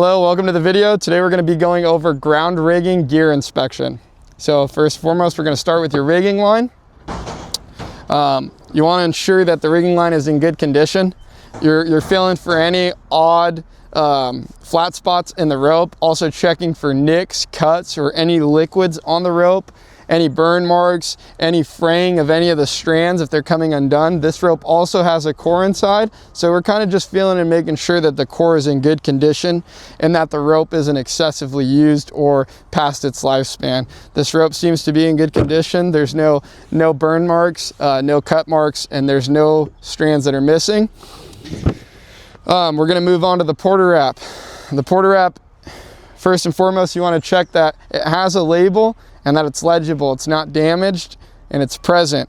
Hello, welcome to the video. Today we're going to be going over ground rigging gear inspection. So first and foremost, we're going to start with your rigging line. You want to ensure that the rigging line is in good condition. You're feeling for any odd flat spots in the rope, also checking for nicks, cuts, or any liquids on the rope, any burn marks, any fraying of any of the strands if they're coming undone. This rope also has a core inside, so we're kind of just feeling and making sure that the core is in good condition and that the rope isn't excessively used or past its lifespan. This rope seems to be in good condition. There's no burn marks, no cut marks, and there's no strands that are missing. We're going to move on to the Porter wrap. The Porter wrap, first and foremost, you want to check that it has a label and that it's legible, it's not damaged, and it's present.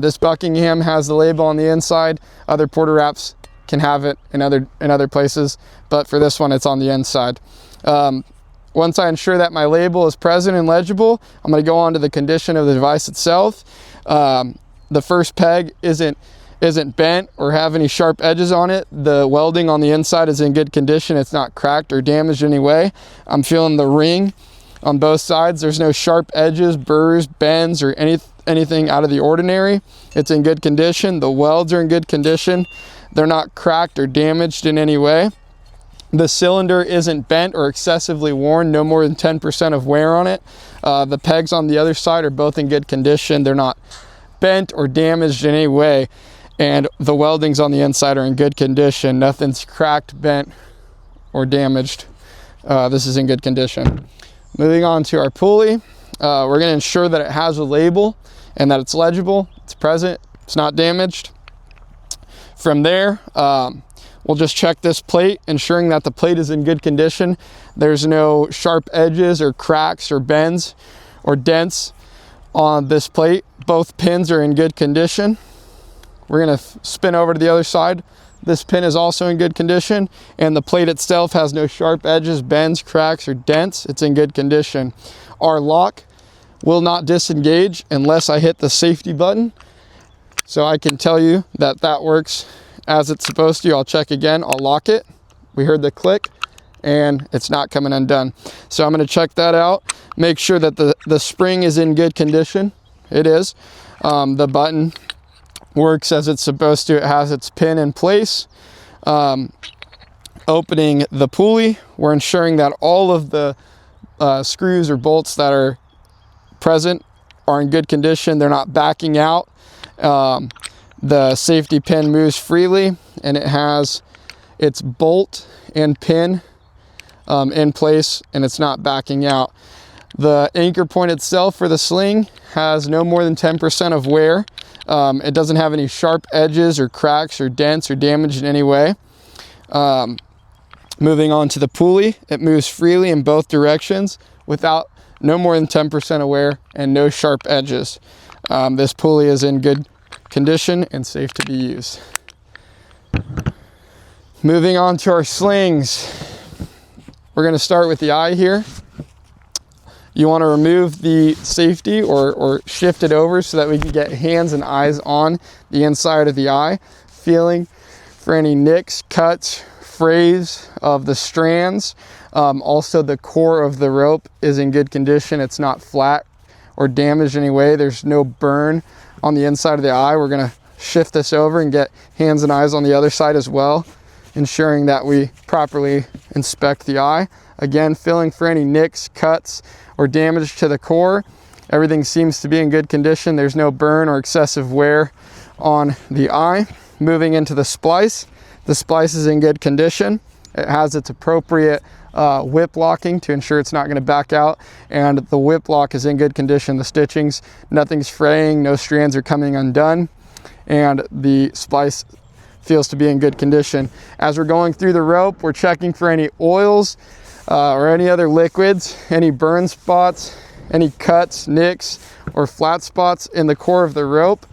This Buckingham has the label on the inside. Other Porter wraps can have it in other places, but for this one, it's on the inside. Once I ensure that my label is present and legible, I'm going to go on to the condition of the device itself. The first peg isn't bent or have any sharp edges on it. The welding on the inside is in good condition. It's not cracked or damaged in any way. I'm feeling the ring on both sides. There's no sharp edges, burrs, bends, or anything out of the ordinary. It's in good condition. The welds are in good condition. They're not cracked or damaged in any way. The cylinder isn't bent or excessively worn, no more than 10% of wear on it. The pegs on the other side are both in good condition. They're not bent or damaged in any way. And the weldings on the inside are in good condition. Nothing's cracked, bent, or damaged. This is in good condition. Moving on to our pulley, we're going to ensure that it has a label and that it's legible, it's present, it's not damaged. From there, we'll just check this plate, ensuring that the plate is in good condition. There's no sharp edges or cracks or bends or dents on this plate. Both pins are in good condition. We're going to spin over to the other side. This pin is also in good condition, and the plate itself has no sharp edges, bends, cracks, or dents. It's in good condition. Our lock will not disengage unless I hit the safety button. So I can tell you that that works as it's supposed to. I'll check again. I'll lock it. We heard the click, and it's not coming undone. So I'm going to check that out. Make sure that the spring is in good condition. It is. The button works as it's supposed to. It has its pin in place. Opening the pulley, we're ensuring that all of the screws or bolts that are present are in good condition. They're not backing out. The safety pin moves freely, and it has its bolt and pin in place, and it's not backing out. The anchor point itself for the sling has no more than 10% of wear. It doesn't have any sharp edges or cracks or dents or damage in any way. Moving on to the pulley, it moves freely in both directions without no more than 10% of wear and no sharp edges. This pulley is in good condition and safe to be used. Moving on to our slings. We're going to start with the eye here. You want to remove the safety or shift it over so that we can get hands and eyes on the inside of the eye, feeling for any nicks, cuts, frays of the strands. Also, the core of the rope is in good condition. It's not flat or damaged in any way. There's no burn on the inside of the eye. We're going to shift this over and get hands and eyes on the other side as well, ensuring that we properly inspect the eye. Again, feeling for any nicks, cuts, or damage to the core. Everything seems to be in good condition. There's no burn or excessive wear on the eye. Moving into the splice. The splice is in good condition. It has its appropriate whip locking to ensure it's not going to back out, and the whip lock is in good condition. The stitchings, nothing's fraying, no strands are coming undone, and the splice feels to be in good condition. As we're going through the rope, we're checking for any oils or any other liquids, any burn spots, any cuts, nicks, or flat spots in the core of the rope,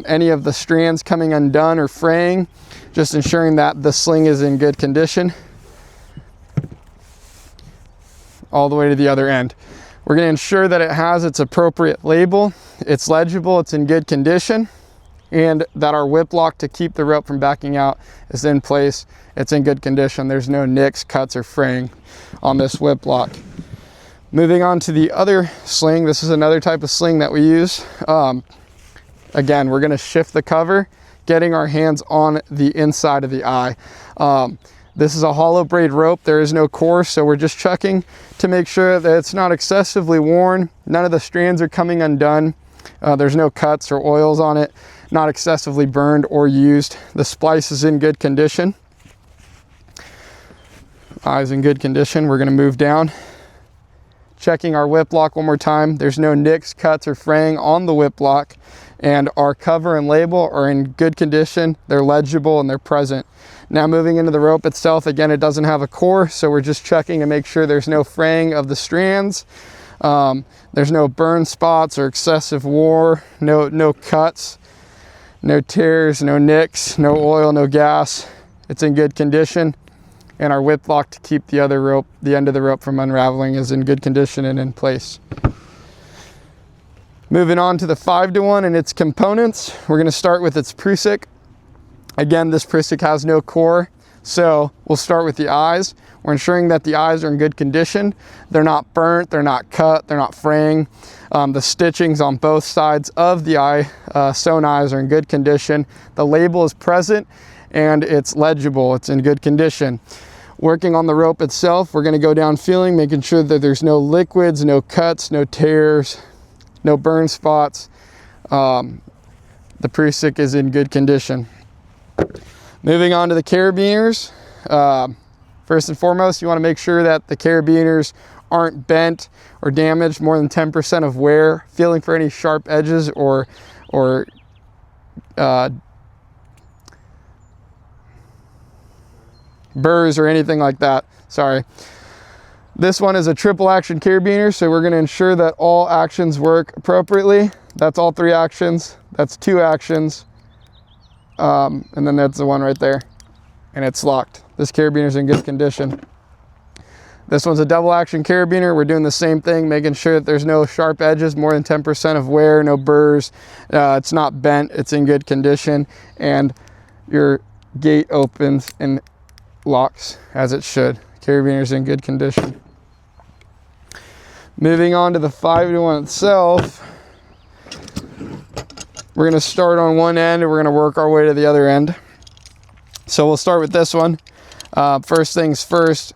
any of the strands coming undone or fraying, just ensuring that the sling is in good condition all the way to the other end. We're going to ensure that it has its appropriate label, it's legible, it's in good condition. and that our whip lock to keep the rope from backing out is in place. It's in good condition. There's no nicks, cuts, or fraying on this whip lock. Moving on to the other sling. This is another type of sling that we use. Again, we're gonna shift the cover, getting our hands on the inside of the eye. This is a hollow braid rope. There is no core, so we're just checking to make sure that it's not excessively worn. None of the strands are coming undone. There's no cuts or oils on it, not excessively burned or used. The splice is in good condition. Eye's in good condition. We're gonna move down. Checking our whip lock one more time. There's no nicks, cuts, or fraying on the whip lock, and our cover and label are in good condition. They're legible and they're present. Now moving into the rope itself, again, it doesn't have a core, so we're just checking to make sure there's no fraying of the strands. There's no burn spots or excessive wear, no cuts, no tears, no nicks, no oil, no gas. It's in good condition. And our whip lock to keep the other rope, the end of the rope from unraveling, is in good condition and in place. Moving on to the 5-to-1 and its components, we're going to start with its Prusik. Again, this Prusik has no core, so we'll start with the eyes. We're ensuring that the eyes are in good condition. They're not burnt, they're not cut, they're not fraying. The stitchings on both sides of the eye, sewn eyes, are in good condition. The label is present and it's legible, it's in good condition. Working on the rope itself, we're gonna go down feeling, making sure that there's no liquids, no cuts, no tears, no burn spots. The Prusik is in good condition. Moving on to the carabiners. First and foremost, you wanna make sure that the carabiners aren't bent or damaged, more than 10% of wear. Feeling for any sharp edges or burrs or anything like that. Sorry. This one is a triple action carabiner, so we're going to ensure that all actions work appropriately. That's all 3 actions. That's 2 actions. And then that's the one right there. And it's locked. This carabiner is in good condition. This one's a double action carabiner. We're doing the same thing, making sure that there's no sharp edges, more than 10% of wear, no burrs. It's not bent. It's in good condition. And your gate opens and locks as it should. Carabiner's in good condition. Moving on to the 5-to-1 itself, we're going to start on one end and we're going to work our way to the other end. So we'll start with this one. First things first,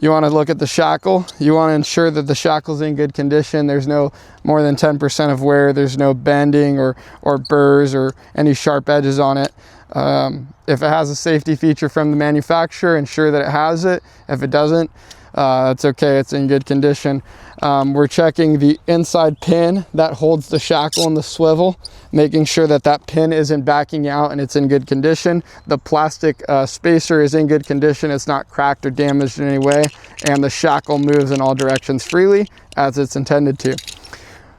you want to look at the shackle. You want to ensure that the shackle's in good condition. There's no more than 10% of wear. There's no bending or burrs or any sharp edges on it. If it has a safety feature from the manufacturer, ensure that it has it. If it doesn't, that's okay, it's in good condition. We're checking the inside pin that holds the shackle and the swivel, making sure that that pin isn't backing out and it's in good condition. The plastic spacer is in good condition. It's not cracked or damaged in any way, and the shackle moves in all directions freely as it's intended to.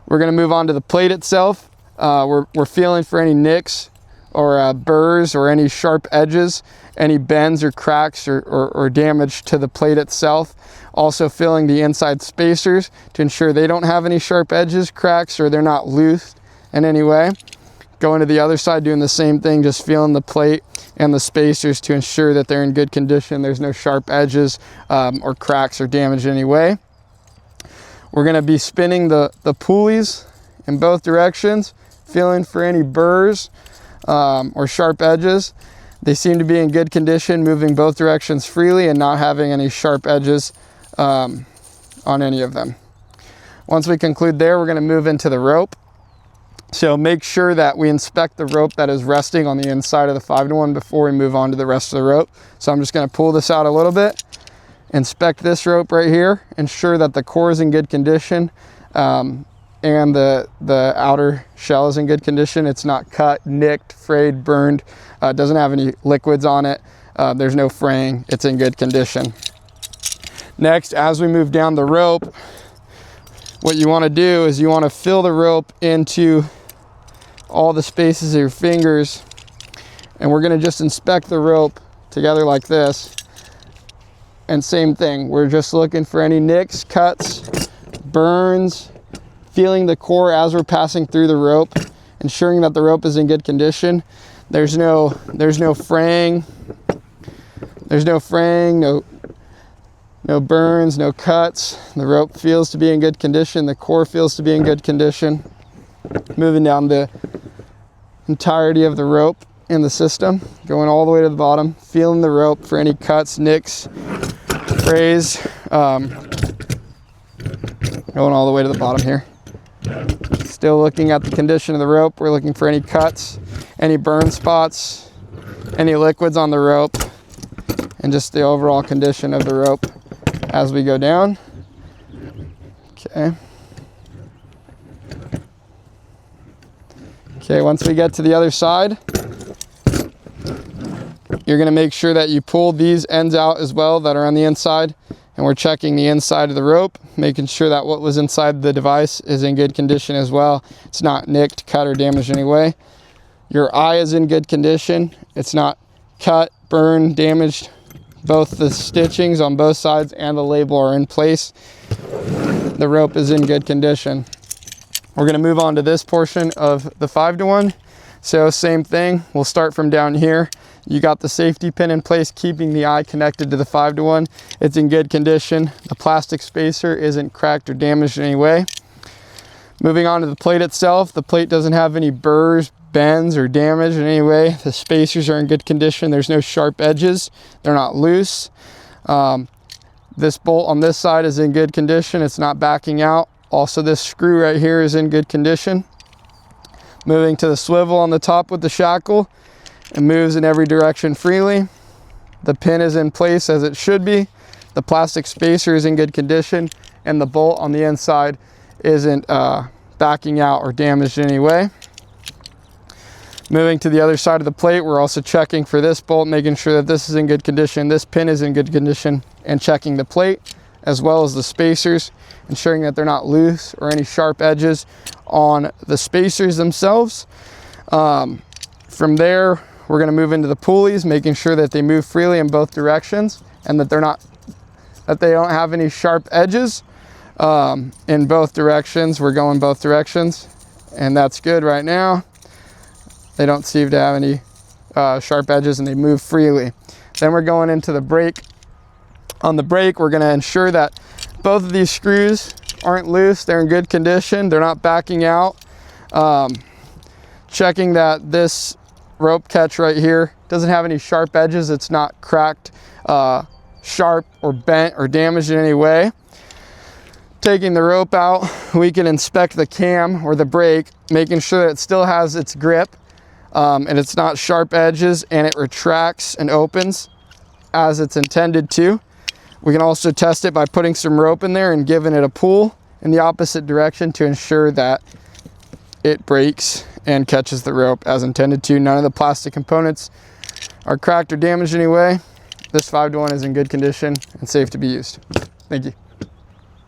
We're going to move on to the plate itself. We're feeling for any nicks or burrs or any sharp edges, any bends or cracks or damage to the plate itself. Also feeling the inside spacers to ensure they don't have any sharp edges, cracks, or they're not loose in any way. Going to the other side, doing the same thing, just feeling the plate and the spacers to ensure that they're in good condition. There's no sharp edges or cracks or damage in any way. We're going to be spinning the pulleys in both directions, feeling for any burrs or sharp edges. They seem to be in good condition, moving both directions freely and not having any sharp edges on any of them. Once we conclude there, we're going to move into the rope. So make sure that we inspect the rope that is resting on the inside of the 5-to-1 before we move on to the rest of the rope. So I'm just going to pull this out a little bit, inspect this rope right here, ensure that the core is in good condition, and the outer shell is in good condition. It's not cut, nicked, frayed, burned. It doesn't have any liquids on it. There's no fraying. It's in good condition. Next, as we move down the rope, what you want to do is you want to fill the rope into all the spaces of your fingers, and we're going to just inspect the rope together like this. And same thing, we're just looking for any nicks, cuts, burns, feeling the core as we're passing through the rope, ensuring that the rope is in good condition. There's no fraying, no burns, no cuts. The rope feels to be in good condition. The core feels to be in good condition. Moving down the entirety of the rope in the system, going all the way to the bottom, feeling the rope for any cuts, nicks, frays, going all the way to the bottom here. Still looking at the condition of the rope. We're looking for any cuts, any burn spots, any liquids on the rope, and just the overall condition of the rope as we go down. Okay. Okay, once we get to the other side, you're going to make sure that you pull these ends out as well that are on the inside, and we're checking the inside of the rope, making sure that what was inside the device is in good condition as well. It's not nicked, cut, or damaged in any way. Your eye is in good condition. It's not cut, burned, damaged. Both the stitchings on both sides and the label are in place. The rope is in good condition. We're going to move on to this portion of the 5-to-1. So same thing, we'll start from down here. You got the safety pin in place, keeping the eye connected to the 5-to-1. It's in good condition. The plastic spacer isn't cracked or damaged in any way. Moving on to the plate itself, the plate doesn't have any burrs, bends, or damage in any way. The spacers are in good condition. There's no sharp edges. They're not loose. This bolt on this side is in good condition. It's not backing out. Also, this screw right here is in good condition. Moving to the swivel on the top with the shackle, it moves in every direction freely. The pin is in place as it should be. The plastic spacer is in good condition, and the bolt on the inside isn't backing out or damaged in any way. Moving to the other side of the plate, we're also checking for this bolt, making sure that this is in good condition, this pin is in good condition, and checking the plate as well as the spacers, ensuring that they're not loose or any sharp edges on the spacers themselves. From there, we're going to move into the pulleys, making sure that they move freely in both directions and that they don't have any sharp edges in both directions. We're going both directions, and that's good right now. They don't seem to have any sharp edges, and they move freely. Then we're going into the brake. On the brake, we're going to ensure that both of these screws aren't loose. They're in good condition. They're not backing out. Checking that this rope catch right here doesn't have any sharp edges. It's not cracked, sharp, or bent or damaged in any way. Taking the rope out, we can inspect the cam or the brake, making sure that it still has its grip and it's not sharp edges, and it retracts and opens as it's intended to. We can also test it by putting some rope in there and giving it a pull in the opposite direction to ensure that it breaks and catches the rope as intended to. None of the plastic components are cracked or damaged in any way. This 5-to-1 is in good condition and safe to be used. Thank you.